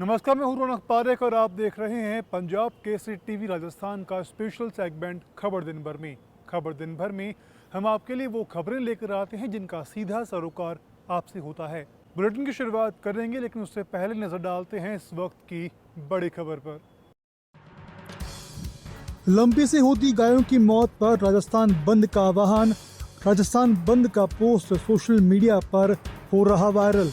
नमस्कार, मैं हूं रौनक पारेख और आप देख रहे हैं पंजाब केसरी टीवी राजस्थान का स्पेशल सेगमेंट खबर दिन भर में। खबर दिन भर में हम आपके लिए वो खबरें लेकर आते हैं जिनका सीधा सरोकार आपसे होता है। बुलेटिन की शुरुआत करेंगे, लेकिन उससे पहले नजर डालते हैं इस वक्त की बड़ी खबर पर। लंबी से होती गायों की मौत पर राजस्थान बंद का आह्वान। राजस्थान बंद का पोस्ट सोशल मीडिया पर हो रहा वायरल।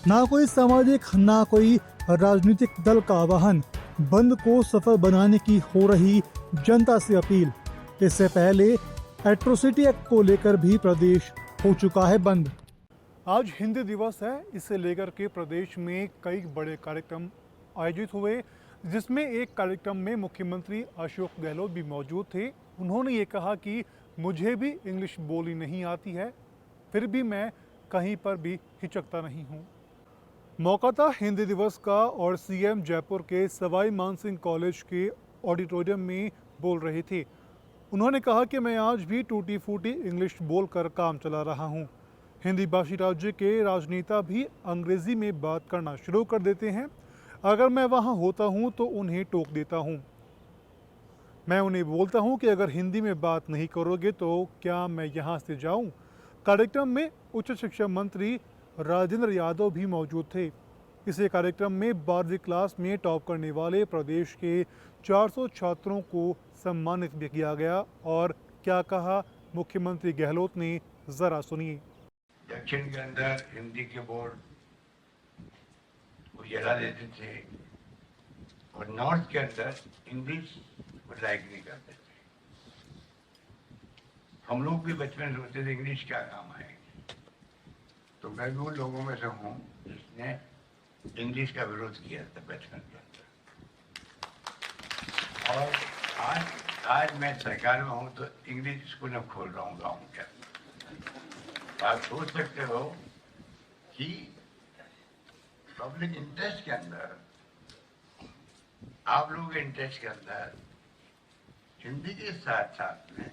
ना कोई सामाजिक ना कोई राजनीतिक दल का आह्वान, बंद को सफल बनाने की हो रही जनता से अपील। इससे पहले एट्रोसिटी एक्ट को लेकर भी प्रदेश हो चुका है बंद। आज हिंदी दिवस है, इसे लेकर के प्रदेश में कई बड़े कार्यक्रम आयोजित हुए, जिसमें एक कार्यक्रम में मुख्यमंत्री अशोक गहलोत भी मौजूद थे। उन्होंने ये कहा कि मुझे भी इंग्लिश बोली नहीं आती है, फिर भी मैं कहीं पर भी हिचकता नहीं हूँ। मौका था हिंदी दिवस का और सीएम जयपुर के सवाई मानसिंह कॉलेज के ऑडिटोरियम में बोल रहे थे। उन्होंने कहा कि मैं आज भी टूटी फूटी इंग्लिश बोलकर काम चला रहा हूँ। हिंदी भाषी राज्य के राजनेता भी अंग्रेजी में बात करना शुरू कर देते हैं। अगर मैं वहाँ होता हूँ तो उन्हें टोक देता हूँ। मैं उन्हें बोलता हूँ कि अगर हिंदी में बात नहीं करोगे तो क्या मैं यहाँ से जाऊँ। कार्यक्रम में उच्च शिक्षा मंत्री राजेंद्र यादव भी मौजूद थे। इसी कार्यक्रम में 12वीं क्लास में टॉप करने वाले प्रदेश के 400 छात्रों को सम्मानित भी किया गया। और क्या कहा मुख्यमंत्री गहलोत ने, जरा सुनिए। दक्षिण के अंदर हिंदी के बोर्ड को जला देते थे और नॉर्थ के अंदर इंग्लिश को लाइक नहीं करते थे। हम लोग भी बचपन में सोचते थे इंग्लिश क्या काम आएगी। तो मैं भी उन लोगों में से हूँ जिसने इंग्लिश का विरोध किया था बचपन के अंदर। और आज मैं सरकार में हूँ तो इंग्लिश स्कूल में खोल रहा हूँ गाँव के अंदर। आप सोच सकते हो कि पब्लिक इंटरेस्ट के अंदर, आप लोगों के इंटरेस्ट के अंदर हिंदी के साथ साथ में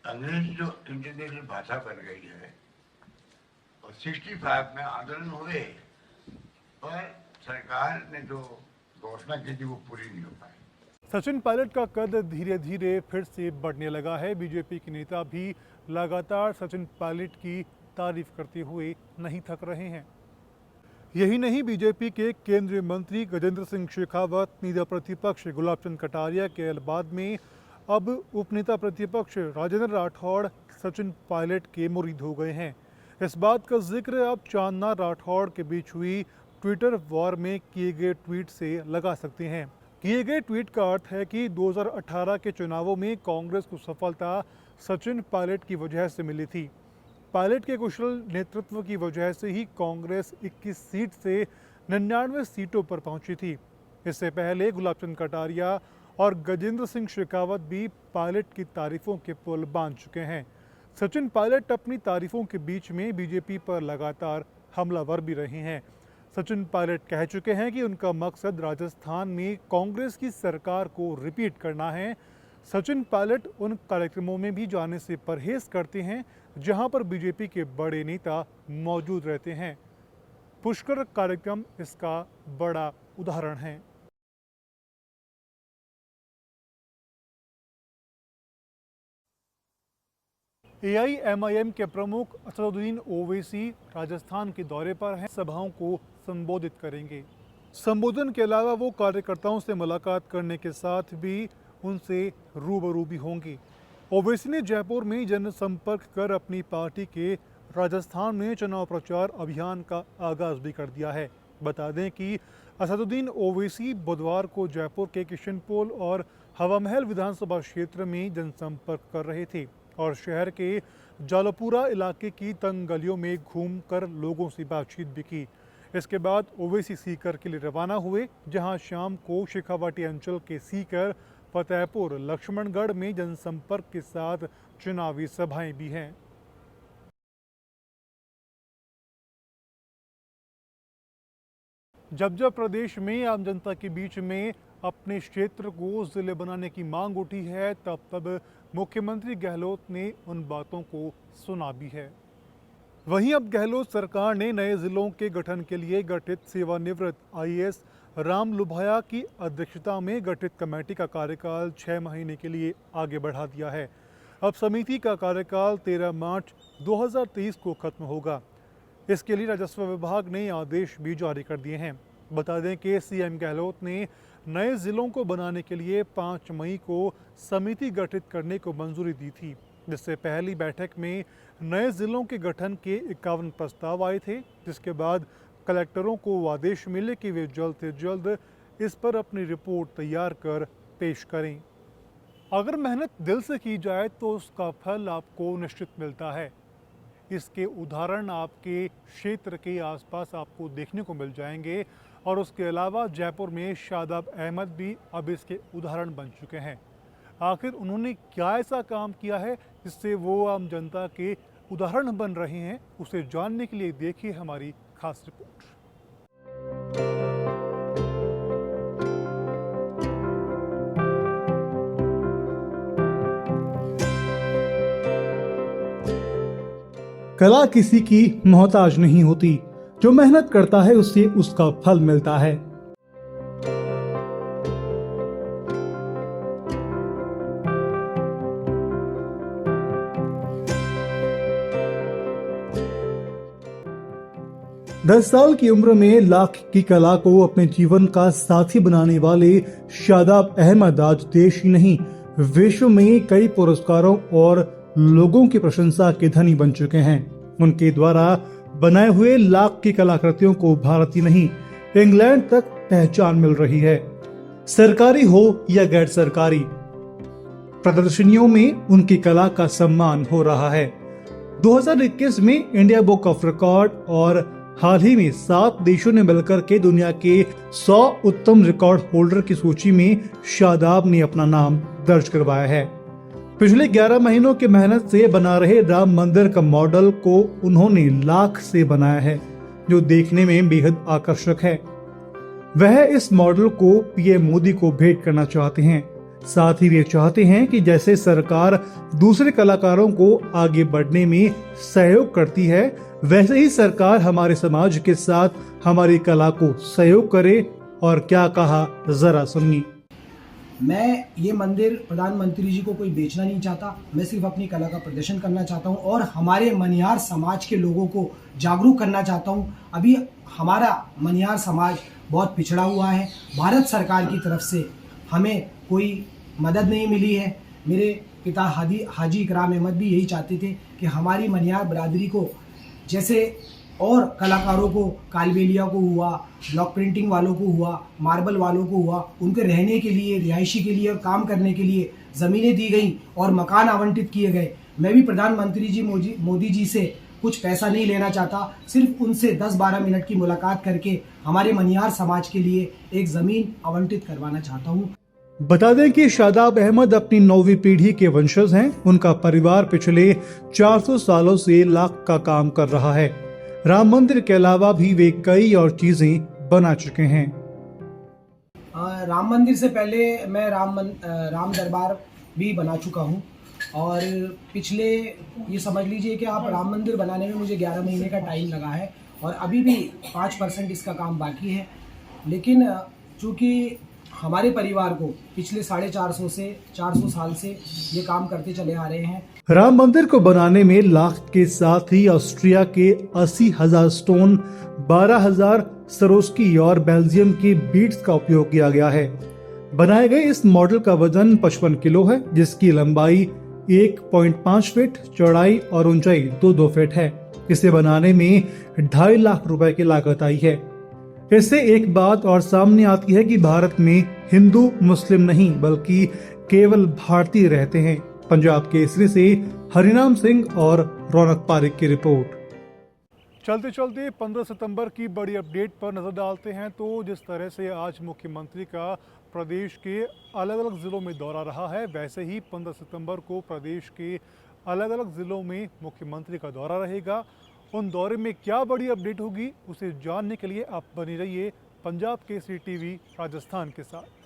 अंग्रेजी जो इंटरनेशनल भाषा बन गई है, और 65 में आंदोलन हुए पर सरकार ने जो घोषणा की थी वो पूरी नहीं हो पाई। सचिन पायलट का कद धीरे धीरे फिर से बढ़ने लगा है। बीजेपी के नेता भी लगातार सचिन पायलट की तारीफ करते हुए नहीं थक रहे हैं। यही नहीं, बीजेपी के केंद्रीय मंत्री गजेंद्र सिंह शेखावत, नेता प्रतिपक्ष गुलाब चंद कटारिया के बाद में अब उपनेता प्रतिपक्ष राजेंद्र राठौड़ सचिन पायलट के मुरीद हो गए हैं। इस बात का जिक्र आप चांदना राठौड़ के बीच हुई ट्विटर वॉर में किए गए ट्वीट से लगा सकते हैं। किए गए ट्वीट का अर्थ है कि 2018 के चुनावों में कांग्रेस को सफलता सचिन पायलट की वजह से मिली थी। पायलट के कुशल नेतृत्व की वजह से ही कांग्रेस 21 सीट से 99 सीटों पर पहुंची थी। इससे पहले गुलाब चंद कटारिया और गजेंद्र सिंह शेखावत भी पायलट की तारीफों के पुल बांध चुके हैं। सचिन पायलट अपनी तारीफों के बीच में बीजेपी पर लगातार हमलावर भी रहे हैं। सचिन पायलट कह चुके हैं कि उनका मकसद राजस्थान में कांग्रेस की सरकार को रिपीट करना है। सचिन पायलट उन कार्यक्रमों में भी जाने से परहेज करते हैं जहां पर बीजेपी के बड़े नेता मौजूद रहते हैं। पुष्कर कार्यक्रम इसका बड़ा उदाहरण है। एआईएमआईएम के प्रमुख असदुद्दीन ओवैसी राजस्थान के दौरे पर हैं। सभाओं को संबोधित करेंगे। संबोधन के अलावा वो कार्यकर्ताओं से मुलाकात करने के साथ भी उनसे रूबरू भी होंगे। ओवैसी ने जयपुर में जनसंपर्क कर अपनी पार्टी के राजस्थान में चुनाव प्रचार अभियान का आगाज भी कर दिया है। बता दें कि असदुद्दीन ओवैसी बुधवार को जयपुर के किशनपोल और हवामहल विधानसभा क्षेत्र में जनसंपर्क कर रहे थे और शहर के जालोपुरा इलाके की तंग गलियों में घूमकर लोगों से बातचीत भी की। इसके बाद ओवैसी सीकर के लिए रवाना हुए, जहां शाम को शेखावाटी अंचल के सीकर, फतेहपुर, लक्ष्मणगढ़ में जनसंपर्क के साथ चुनावी सभाएं भी हैं। जब जब प्रदेश में आम जनता के बीच में अपने क्षेत्र को जिले बनाने की मांग उठी है, तब तब मुख्यमंत्री गहलोत ने उन बातों को सुना भी है। वहीं अब गहलोत सरकार ने नए जिलों के गठन के लिए गठित सेवानिवृत्त आईएएस राम लुभाया की अध्यक्षता में गठित कमेटी का कार्यकाल 6 महीने के लिए आगे बढ़ा दिया है। अब समिति का कार्यकाल 13 मार्च 2023 को खत्म होगा। इसके लिए राजस्व विभाग ने आदेश भी जारी कर दिए हैं। बता दें कि सीएम गहलोत ने नए जिलों को बनाने के लिए 5 मई को समिति गठित करने को मंजूरी दी थी, जिससे पहली बैठक में नए जिलों के गठन के 51 प्रस्ताव आए थे, जिसके बाद कलेक्टरों को आदेश मिले कि वे जल्द से जल्द इस पर अपनी रिपोर्ट तैयार कर पेश करें। अगर मेहनत दिल से की जाए तो उसका फल आपको निश्चित मिलता है। इसके उदाहरण आपके क्षेत्र के आसपास आपको देखने को मिल जाएंगे और उसके अलावा जयपुर में शादाब अहमद भी अब इसके उदाहरण बन चुके हैं। आखिर उन्होंने क्या ऐसा काम किया है जिससे वो आम जनता के उदाहरण बन रहे हैं, उसे जानने के लिए देखिए हमारी खास रिपोर्ट। कला किसी की मोहताज नहीं होती, जो मेहनत करता है उससे उसका फल मिलता है। 10 साल की उम्र में लाख की कला को अपने जीवन का साथी बनाने वाले शादाब अहमद आज देश ही नहीं विश्व में कई पुरस्कारों और लोगों की प्रशंसा के धनी बन चुके हैं। उनके द्वारा बनाए हुए लाख की कलाकृतियों को भारत ही नहीं इंग्लैंड तक पहचान मिल रही है। सरकारी हो या गैर सरकारी प्रदर्शनियों में उनकी कला का सम्मान हो रहा है। 2021 में इंडिया बुक ऑफ रिकॉर्ड और हाल ही में 7 देशों ने मिलकर के दुनिया के 100 उत्तम रिकॉर्ड होल्डर की सूची में शादाब ने अपना नाम दर्ज करवाया है। पिछले 11 महीनों की मेहनत से बना रहे राम मंदिर का मॉडल को उन्होंने लाख से बनाया है, जो देखने में बेहद आकर्षक है। वह इस मॉडल को पीएम मोदी को भेंट करना चाहते हैं। साथ ही वे चाहते हैं कि जैसे सरकार दूसरे कलाकारों को आगे बढ़ने में सहयोग करती है, वैसे ही सरकार हमारे समाज के साथ हमारी कला को सहयोग करे। और क्या कहा जरा सुनिए। मैं ये मंदिर प्रधानमंत्री जी को कोई बेचना नहीं चाहता, मैं सिर्फ अपनी कला का प्रदर्शन करना चाहता हूँ और हमारे मनिहार समाज के लोगों को जागरूक करना चाहता हूँ। अभी हमारा मनिहार समाज बहुत पिछड़ा हुआ है। भारत सरकार की तरफ से हमें कोई मदद नहीं मिली है। मेरे पिता हाजी इकराम अहमद भी यही चाहते थे कि हमारी मनिहार बरादरी को जैसे और कलाकारों को, कालबेलिया को हुआ, ब्लॉक प्रिंटिंग वालों को हुआ, मार्बल वालों को हुआ, उनके रहने के लिए, रिहायशी के लिए और काम करने के लिए ज़मीनें दी गई और मकान आवंटित किए गए। मैं भी प्रधानमंत्री जी मोदी जी से कुछ पैसा नहीं लेना चाहता, सिर्फ उनसे 10-12 मिनट की मुलाकात करके हमारे मनिहार समाज के लिए एक ज़मीन आवंटित करवाना चाहता हूँ। बता दें कि शादाब अहमद अपनी 9वीं पीढ़ी के वंशज हैं। उनका परिवार पिछले 400 सालों से लाख का काम कर रहा है। राम मंदिर के अलावा भी वे कई और चीजें बना चुके हैं। राम मंदिर से पहले मैं राम दरबार भी बना चुका हूँ और पिछले ये समझ लीजिए कि आप राम मंदिर बनाने में मुझे 11 महीने का टाइम लगा है और अभी भी 5% इसका काम बाकी है। लेकिन चूँकि हमारे परिवार को पिछले 450 से 400 साल से ये काम करते चले आ रहे हैं। राम मंदिर को बनाने में लाख के साथ ही ऑस्ट्रिया के 80,000 स्टोन, 12,000 सरोस्की और बेल्जियम के बीड्स का उपयोग किया गया है। बनाए गए इस मॉडल का वजन 55 किलो है, जिसकी लंबाई 1.5 फीट, चौड़ाई और ऊंचाई 2 फीट है। इसे बनाने में 2.5 लाख रुपए की लागत आई है। इससे एक बात और सामने आती है कि भारत में हिंदू मुस्लिम नहीं बल्कि केवल भारतीय रहते हैं। पंजाब केसरी से हरिनाम सिंह और रौनक पारिक की रिपोर्ट। चलते चलते 15 सितंबर की बड़ी अपडेट पर नजर डालते हैं। तो जिस तरह से आज मुख्यमंत्री का प्रदेश के अलग अलग जिलों में दौरा रहा है, वैसे ही 15 सितंबर को प्रदेश के अलग अलग जिलों में मुख्यमंत्री का दौरा रहेगा। उन दौरे में क्या बड़ी अपडेट होगी, उसे जानने के लिए आप बने रहिए पंजाब केसरी टीवी राजस्थान के साथ।